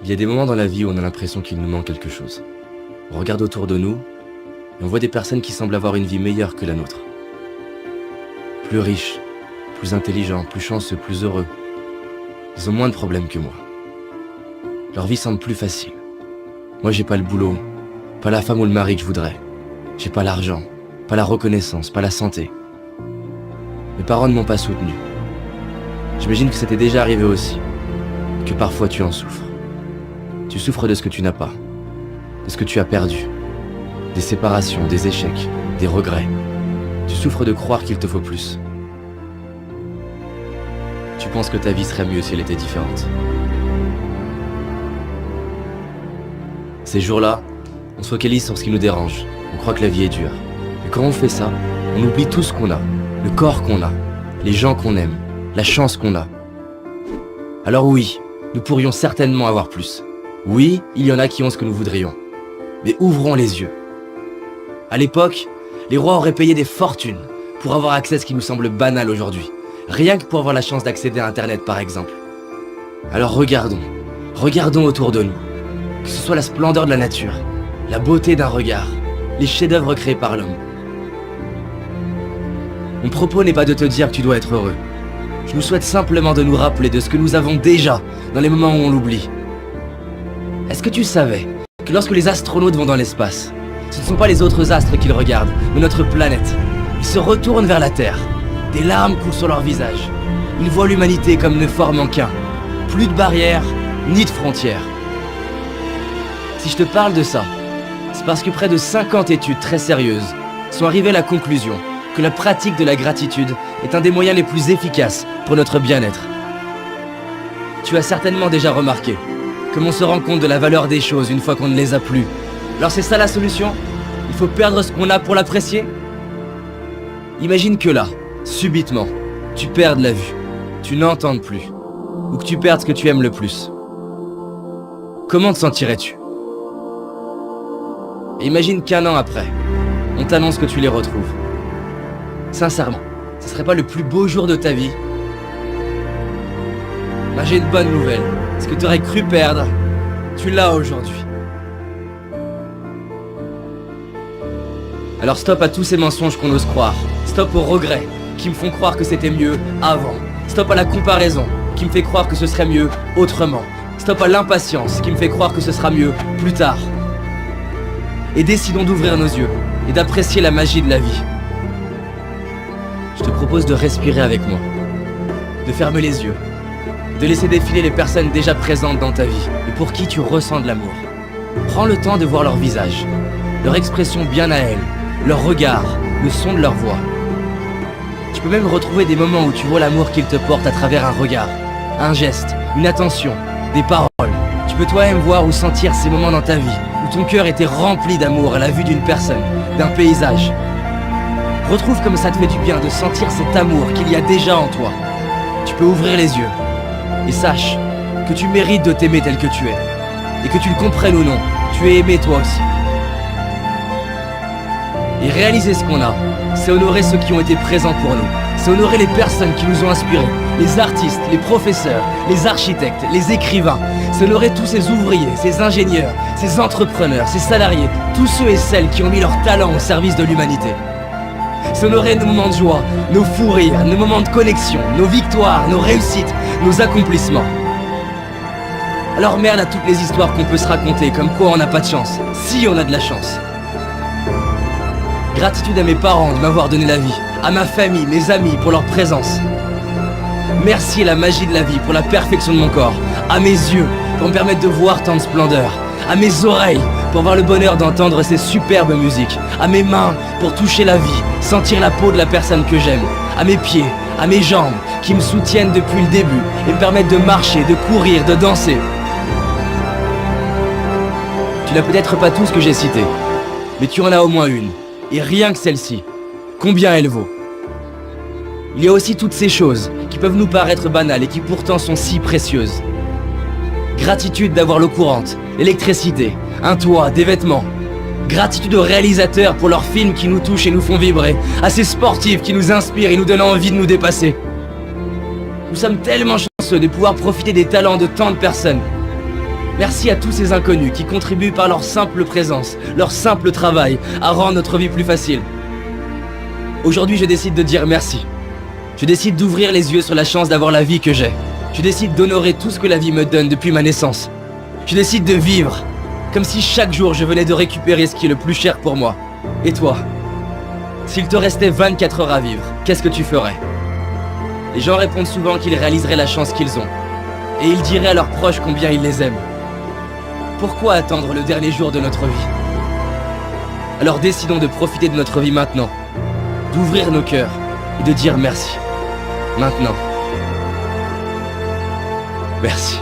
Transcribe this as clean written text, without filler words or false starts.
Il y a des moments dans la vie où on a l'impression qu'il nous manque quelque chose. On regarde autour de nous et on voit des personnes qui semblent avoir une vie meilleure que la nôtre. Plus riches, plus intelligents, plus chanceux, plus heureux. Ils ont moins de problèmes que moi. Leur vie semble plus facile. Moi, j'ai pas le boulot, pas la femme ou le mari que je voudrais. J'ai pas l'argent, pas la reconnaissance, pas la santé. Mes parents ne m'ont pas soutenu. J'imagine que ça t'est déjà arrivé aussi, que parfois tu en souffres. Tu souffres de ce que tu n'as pas, de ce que tu as perdu, des séparations, des échecs, des regrets. Tu souffres de croire qu'il te faut plus. Tu penses que ta vie serait mieux si elle était différente. Ces jours-là, on se focalise sur ce qui nous dérange. On croit que la vie est dure. Et quand on fait ça, on oublie tout ce qu'on a, le corps qu'on a, les gens qu'on aime, la chance qu'on a. Alors oui, nous pourrions certainement avoir plus. Oui, il y en a qui ont ce que nous voudrions. Mais ouvrons les yeux. À l'époque, les rois auraient payé des fortunes pour avoir accès à ce qui nous semble banal aujourd'hui. Rien que pour avoir la chance d'accéder à Internet par exemple. Alors regardons autour de nous. Que ce soit la splendeur de la nature, la beauté d'un regard, les chefs-d'œuvre créés par l'homme. Mon propos n'est pas de te dire que tu dois être heureux. Je nous souhaite simplement de nous rappeler de ce que nous avons déjà dans les moments où on l'oublie. Est-ce que tu savais que lorsque les astronautes vont dans l'espace, ce ne sont pas les autres astres qu'ils regardent, mais notre planète. Ils se retournent vers la Terre. Des larmes coulent sur leur visage. Ils voient l'humanité comme ne formant qu'un. Plus de barrières, ni de frontières. Si je te parle de ça, c'est parce que près de 50 études très sérieuses sont arrivées à la conclusion que la pratique de la gratitude est un des moyens les plus efficaces pour notre bien-être. Tu as certainement déjà remarqué comme on se rend compte de la valeur des choses une fois qu'on ne les a plus. Alors c'est ça la solution? Il faut perdre ce qu'on a pour l'apprécier? Imagine que là, subitement, tu perdes la vue, tu n'entends plus, ou que tu perdes ce que tu aimes le plus. Comment te sentirais-tu? Et imagine qu'un an après, on t'annonce que tu les retrouves. Sincèrement, ce serait pas le plus beau jour de ta vie? Ben, j'ai une bonne nouvelle. Ce que tu aurais cru perdre, tu l'as aujourd'hui. Alors stop à tous ces mensonges qu'on ose croire. Stop aux regrets qui me font croire que c'était mieux avant. Stop à la comparaison qui me fait croire que ce serait mieux autrement. Stop à l'impatience qui me fait croire que ce sera mieux plus tard. Et décidons d'ouvrir nos yeux et d'apprécier la magie de la vie. Je te propose de respirer avec moi, de fermer les yeux, de laisser défiler les personnes déjà présentes dans ta vie et pour qui tu ressens de l'amour. Prends le temps de voir leur visage, leur expression bien à elles, leur regard, le son de leur voix. Tu peux même retrouver des moments où tu vois l'amour qu'ils te portent à travers un regard, un geste, une attention, des paroles. Tu peux toi-même voir ou sentir ces moments dans ta vie où ton cœur était rempli d'amour à la vue d'une personne, d'un paysage. Retrouve comme ça te fait du bien de sentir cet amour qu'il y a déjà en toi. Tu peux ouvrir les yeux et sache que tu mérites de t'aimer tel que tu es. Et que tu le comprennes ou non, tu es aimé toi aussi. Et réaliser ce qu'on a, c'est honorer ceux qui ont été présents pour nous. C'est honorer les personnes qui nous ont inspirés. Les artistes, les professeurs, les architectes, les écrivains. C'est honorer tous ces ouvriers, ces ingénieurs, ces entrepreneurs, ces salariés. Tous ceux et celles qui ont mis leur talent au service de l'humanité. C'est honorer nos moments de joie, nos fous rires, nos moments de connexion, nos victoires, nos réussites, nos accomplissements. Alors merde à toutes les histoires qu'on peut se raconter, comme quoi on n'a pas de chance, si on a de la chance. Gratitude à mes parents de m'avoir donné la vie, à ma famille, mes amis pour leur présence. Merci à la magie de la vie pour la perfection de mon corps, à mes yeux pour me permettre de voir tant de splendeur, à mes oreilles pour avoir le bonheur d'entendre ces superbes musiques, à mes mains pour toucher la vie, sentir la peau de la personne que j'aime, à mes pieds, à mes jambes qui me soutiennent depuis le début et me permettent de marcher, de courir, de danser. Tu n'as peut-être pas tout ce que j'ai cité, mais tu en as au moins une, et rien que celle-ci, combien elle vaut? Il y a aussi toutes ces choses qui peuvent nous paraître banales et qui pourtant sont si précieuses. Gratitude d'avoir l'eau courante, l'électricité, un toit, des vêtements. Gratitude aux réalisateurs pour leurs films qui nous touchent et nous font vibrer, à ces sportifs qui nous inspirent et nous donnent envie de nous dépasser. Nous sommes tellement chanceux de pouvoir profiter des talents de tant de personnes. Merci à tous ces inconnus qui contribuent par leur simple présence, leur simple travail, à rendre notre vie plus facile. Aujourd'hui, je décide de dire merci. Je décide d'ouvrir les yeux sur la chance d'avoir la vie que j'ai. Je décide d'honorer tout ce que la vie me donne depuis ma naissance. Je décide de vivre, comme si chaque jour je venais de récupérer ce qui est le plus cher pour moi. Et toi? S'il te restait 24 heures à vivre, qu'est-ce que tu ferais? Les gens répondent souvent qu'ils réaliseraient la chance qu'ils ont. Et ils diraient à leurs proches combien ils les aiment. Pourquoi attendre le dernier jour de notre vie? Alors décidons de profiter de notre vie maintenant, d'ouvrir nos cœurs et de dire merci. Maintenant. Merci.